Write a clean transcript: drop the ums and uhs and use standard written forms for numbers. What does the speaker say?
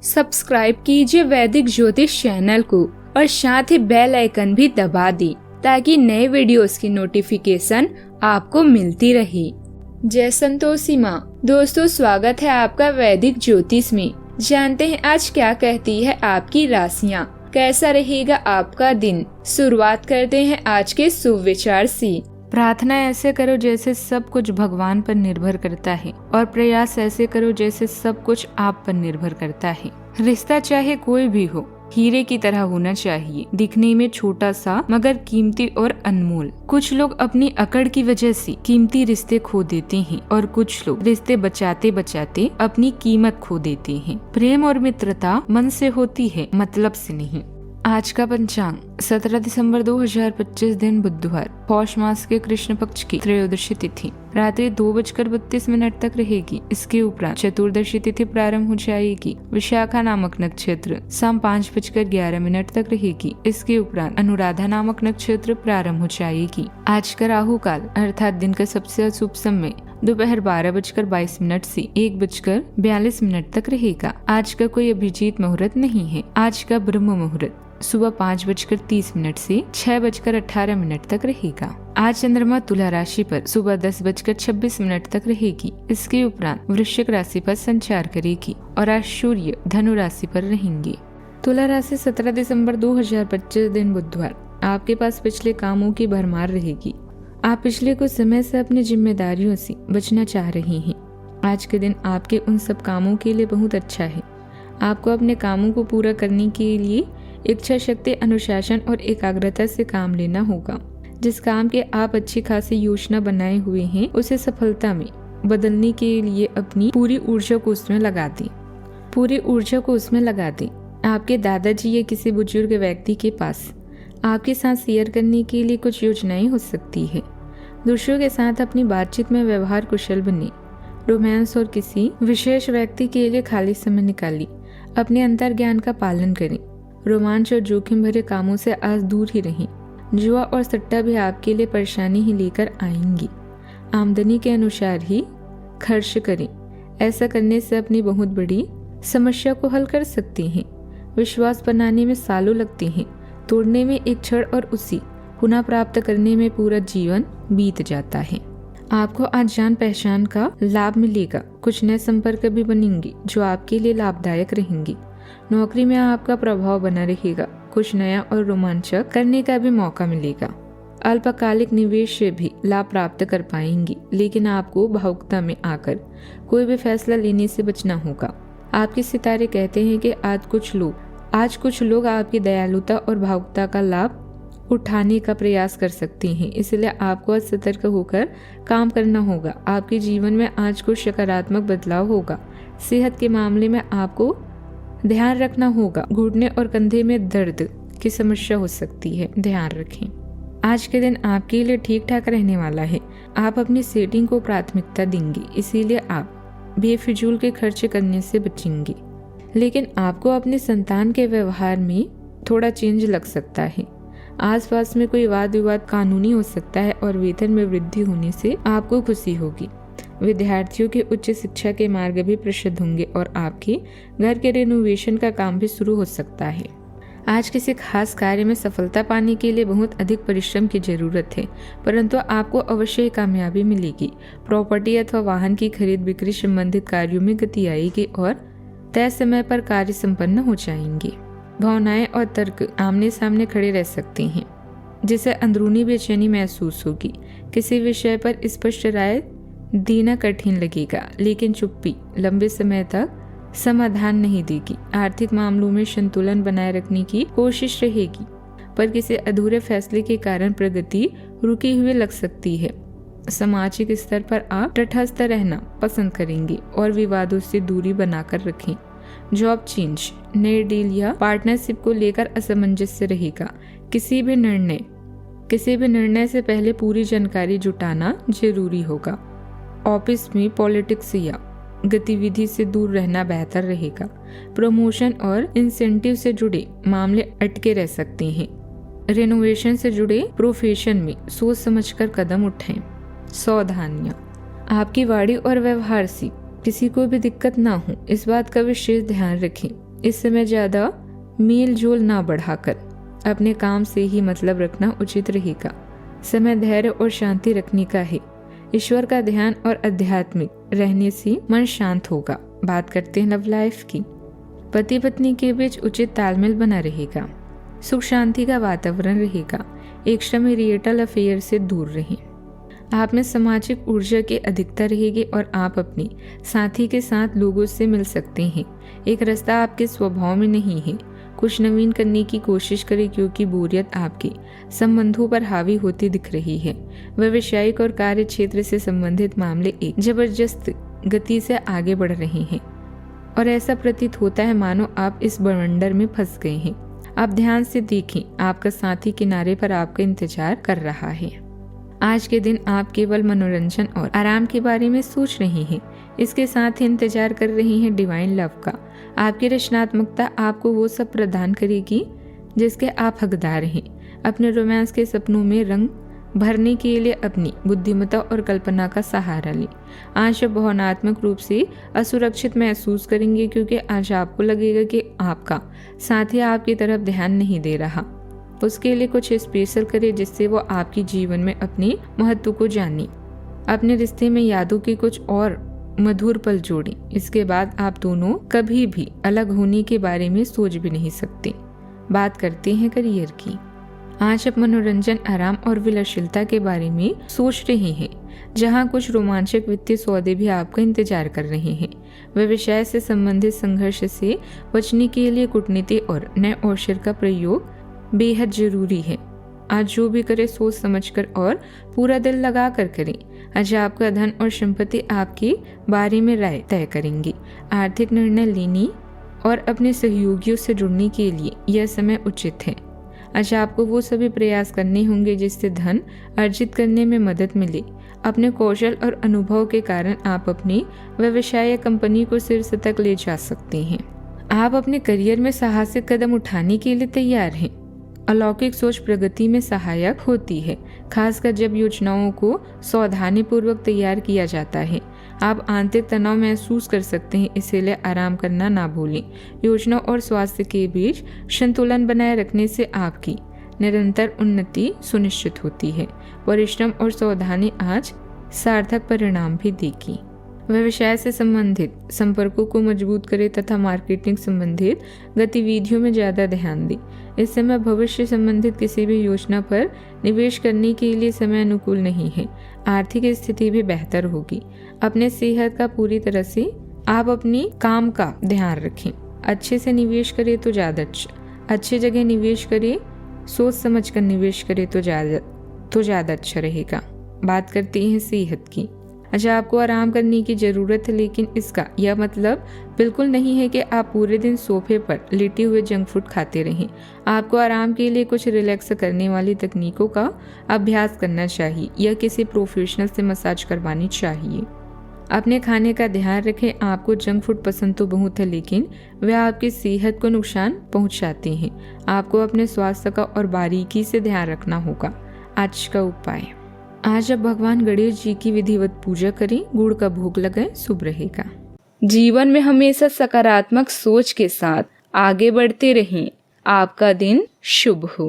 Subscribe कीजिए वैदिक ज्योतिष चैनल को और साथ ही बेल आइकन भी दबा दी ताकि नए वीडियोस की नोटिफिकेशन आपको मिलती रहे। जय संतोषी माँ। दोस्तों, स्वागत है आपका वैदिक ज्योतिष में। जानते हैं आज क्या कहती है आपकी राशियाँ, कैसा रहेगा आपका दिन। शुरुआत करते हैं आज के शुभ विचार से। प्रार्थना ऐसे करो जैसे सब कुछ भगवान पर निर्भर करता है और प्रयास ऐसे करो जैसे सब कुछ आप पर निर्भर करता है। रिश्ता चाहे कोई भी हो, हीरे की तरह होना चाहिए, दिखने में छोटा सा मगर कीमती और अनमोल। कुछ लोग अपनी अकड़ की वजह से कीमती रिश्ते खो देते हैं और कुछ लोग रिश्ते बचाते बचाते अपनी कीमत खो देते हैं। प्रेम और मित्रता मन से होती है, मतलब से नहीं। आज का पंचांग 17 दिसंबर 2025 दिन बुधवार, पौष मास के कृष्ण पक्ष की त्रयोदशी तिथि रात्रि 2:32 तक रहेगी। इसके उपरांत चतुर्दशी तिथि प्रारंभ हो जाएगी। विशाखा नामक नक्षत्र शाम 5:11 तक रहेगी। इसके उपरांत अनुराधा नामक नक्षत्र प्रारंभ हो जाएगी। आज का राहु काल अर्थात दिन का सबसे अशुभ समय दोपहर 12:22 से 1:42 तक रहेगा। आज का कोई अभिजीत मुहूर्त नहीं है। आज का ब्रह्म मुहूर्त सुबह 5:30 से 6:18 तक रहेगा। आज चंद्रमा तुला राशि पर सुबह 10:26 तक रहेगी। इसके उपरांत वृश्चिक राशि पर संचार करेगी और आज सूर्य धनु राशि पर रहेंगे। तुला राशि 17 दिसंबर 2025 दिन बुधवार, आपके पास पिछले कामों की भरमार रहेगी। आप पिछले कुछ समय से अपनी जिम्मेदारियों से बचना चाह रहे हैं। आज के दिन आपके उन सब कामों के लिए बहुत अच्छा है। आपको अपने कामों को पूरा करने के लिए इच्छा शक्ति, अनुशासन और एकाग्रता से काम लेना होगा। जिस काम के आप अच्छी खासी योजना बनाए हुए हैं, उसे सफलता में बदलने के लिए अपनी पूरी ऊर्जा को उसमें लगा दें। आपके दादाजी या किसी बुजुर्ग व्यक्ति के पास आपके साथ शेयर करने के लिए कुछ योजनाएं हो सकती है। दूसरों के साथ अपनी बातचीत में व्यवहार कुशल बने। रोमांस और किसी विशेष व्यक्ति के लिए खाली समय निकालिए। अपने अंतर्ज्ञान का पालन करें। रोमांच और जोखिम भरे कामों से आज दूर ही रहें। जुआ और सट्टा भी आपके लिए परेशानी ही लेकर आएंगी। आमदनी के अनुसार ही खर्च करें। ऐसा करने से अपनी बहुत बड़ी समस्या को हल कर सकते हैं। विश्वास बनाने में सालों लगते हैं, तोड़ने में एक क्षण और उसी पुनः प्राप्त करने में पूरा जीवन बीत जाता है। आपको आज जान पहचान का लाभ मिलेगा। कुछ नए संपर्क भी बनेंगे जो आपके लिए लाभदायक रहेंगे। नौकरी में आपका प्रभाव बना रहेगा। कुछ नया और रोमांचक करने का भी मौका मिलेगा। अल्पकालिक निवेश से भी लाभ प्राप्त कर पाएंगे, लेकिन आपको भावुकता में आकर कोई भी फैसला लेने से बचना होगा। आपके सितारे कहते हैं कि आज कुछ लोग आपकी दयालुता और भावुकता का लाभ उठाने का प्रयास कर सकते हैं, इसलिए आपको आज सतर्क होकर काम करना होगा। आपके जीवन में आज कुछ सकारात्मक बदलाव होगा। सेहत के मामले में आपको ध्यान रखना होगा। घुटने और कंधे में दर्द की समस्या हो सकती है, ध्यान रखें। आज के दिन आपके लिए ठीक ठाक रहने वाला है। आप अपनी सेटिंग को प्राथमिकता देंगे, इसीलिए आप बेफिजूल के खर्च करने से बचेंगे। लेकिन आपको अपने संतान के व्यवहार में थोड़ा चेंज लग सकता है। आसपास में कोई वाद विवाद कानूनी हो सकता है और वेतन में वृद्धि होने से आपको खुशी होगी। विद्यार्थियों के उच्च शिक्षा के मार्ग भी प्रशस्त होंगे और आपके घर के रेनोवेशन का काम भी शुरू हो सकता है। आज किसी खास कार्य में सफलता पाने के लिए बहुत अधिक परिश्रम की जरूरत है, परंतु आपको अवश्य कामयाबी मिलेगी। प्रॉपर्टी अथवा वाहन की खरीद बिक्री संबंधित कार्यों में गति आएगी और तय समय पर कार्य संपन्न हो जाएंगे। भावनाएं और तर्क आमने सामने खड़े रह सकते हैं, जिससे अंदरूनी बेचैनी महसूस होगी। किसी विषय पर स्पष्ट राय देना कठिन लगेगा, लेकिन चुप्पी लंबे समय तक समाधान नहीं देगी। आर्थिक मामलों में संतुलन बनाए रखने की कोशिश रहेगी, पर किसी अधूरे फैसले के कारण प्रगति रुकी हुई लग सकती है। सामाजिक स्तर पर आप तटस्थ रहना पसंद करेंगे और विवादों से दूरी बनाकर रखें। जॉब चेंज, नए डील या पार्टनरशिप को लेकर असमंजस्य रहेगा। किसी भी निर्णय से पहले पूरी जानकारी जुटाना जरूरी होगा। ऑफिस में पॉलिटिक्स या गतिविधि से दूर रहना बेहतर रहेगा। प्रमोशन और इंसेंटिव से जुड़े मामले अटके रह सकते हैं। रेनोवेशन से जुड़े प्रोफेशन में सोच समझकर कदम उठाएं। सावधानियां, आपकी वाणी और व्यवहार से किसी को भी दिक्कत ना हो, इस बात का विशेष ध्यान रखें। इस समय ज़्यादा मेल जोल ना बढ़ाकर अपने काम से ही मतलब रखना उचित रहेगा। समय धैर्य और शांति रखने का है। ईश्वर का ध्यान और आध्यात्मिक रहने से मन शांत होगा। बात करते हैं लव लाइफ की। पति पत्नी के बीच उचित तालमेल बना रहेगा। सुख शांति का वातावरण रहेगा। एक्स्ट्रामैरिटल अफेयर से दूर रहें। आप में सामाजिक ऊर्जा की अधिकता रहेगी और आप अपने साथी के साथ लोगों से मिल सकते हैं। एक रास्ता आपके स्वभाव में नहीं है। कुछ नवीन करने की कोशिश करें क्योंकि बोरियत आपके संबंधों पर हावी होती दिख रही है। व्यावसायिक और कार्य क्षेत्र से संबंधित मामले एक जबरदस्त गति से आगे बढ़ रहे हैं और ऐसा प्रतीत होता है मानो आप इस बवंडर में फंस गए हैं। आप ध्यान से देखें, आपका साथी किनारे पर आपका इंतजार कर रहा है। आज के दिन आप केवल मनोरंजन और आराम के बारे में सोच रहे हैं। इसके साथ ही इंतजार कर रही हैं डिवाइन लव का। आपकी रचनात्मकता आपको वो सब प्रदान करेगी जिसके आप हकदार हैं। अपने रोमांस के सपनों में रंग भरने के लिए अपनी बुद्धिमत्ता और कल्पना का सहारा लें। आज आप भावनात्मक रूप से असुरक्षित महसूस करेंगे क्योंकि आज आपको लगेगा कि आपका साथी आपकी तरफ ध्यान नहीं दे रहा। उसके लिए कुछ स्पेशल करें जिससे वो आपके जीवन में अपने महत्व को जाने। अपने रिश्ते में यादों के कुछ और मधुर पल जोड़ें। इसके बाद आप दोनों कभी भी अलग होने के बारे में सोच भी नहीं सकते। बात करते हैं करियर की। आज आप मनोरंजन, आराम और विलासिता के बारे में सोच रहे हैं, जहां कुछ रोमांचक वित्तीय सौदे भी आपका इंतजार कर रहे हैं। व्यवसाय से संबंधित संघर्ष से बचने के लिए कूटनीति और नए अवसर का प्रयोग बेहद जरूरी है। आज जो भी करे सोच समझकर और पूरा दिल लगा कर करें। आज आपका धन और संपत्ति आपके बारे में राय तय करेंगे। आर्थिक निर्णय लेने और अपने सहयोगियों से जुड़ने के लिए यह समय उचित है। आज आपको वो सभी प्रयास करने होंगे जिससे धन अर्जित करने में मदद मिले। अपने कौशल और अनुभव के कारण आप अपनी व्यवसाय या कंपनी को शीर्ष तक ले जा सकते हैं। आप अपने करियर में साहसिक कदम उठाने के लिए तैयार हैं। अलौकिक सोच प्रगति में सहायक होती है, खासकर जब योजनाओं को सावधानीपूर्वक तैयार किया जाता है। आप आंतरिक तनाव महसूस कर सकते हैं, इसीलिए आराम करना ना भूलें। योजना और स्वास्थ्य के बीच संतुलन बनाए रखने से आपकी निरंतर उन्नति सुनिश्चित होती है। परिश्रम और सावधानी आज सार्थक परिणाम भी देगी। व्यवसाय से संबंधित संपर्कों को मजबूत करें तथा मार्केटिंग संबंधित गतिविधियों में ज़्यादा ध्यान दें। इस समय भविष्य संबंधित किसी भी योजना पर निवेश करने के लिए समय अनुकूल नहीं है। आर्थिक स्थिति भी बेहतर होगी। अपने सेहत का पूरी तरह से आप अपनी काम का ध्यान रखें। अच्छे से निवेश करें तो ज़्यादा अच्छी जगह निवेश करें, सोच समझ कर निवेश करें तो ज़्यादा अच्छा रहेगा। बात करते हैं सेहत की। अच्छा, आपको आराम करने की ज़रूरत है, लेकिन इसका यह मतलब बिल्कुल नहीं है कि आप पूरे दिन सोफे पर लेटे हुए जंक फूड खाते रहें। आपको आराम के लिए कुछ रिलैक्स करने वाली तकनीकों का अभ्यास करना चाहिए या किसी प्रोफेशनल से मसाज करवानी चाहिए। अपने खाने का ध्यान रखें। आपको जंक फूड पसंद तो बहुत है, लेकिन वे आपकी सेहत को नुकसान पहुंचाते हैं। आपको अपने स्वास्थ्य का और बारीकी से ध्यान रखना होगा। आज का उपाय, आज आप भगवान गणेश जी की विधिवत पूजा करें, गुड़ का भोग लगाएं, शुभ रहेगा। जीवन में हमेशा सकारात्मक सोच के साथ आगे बढ़ते रहें। आपका दिन शुभ हो।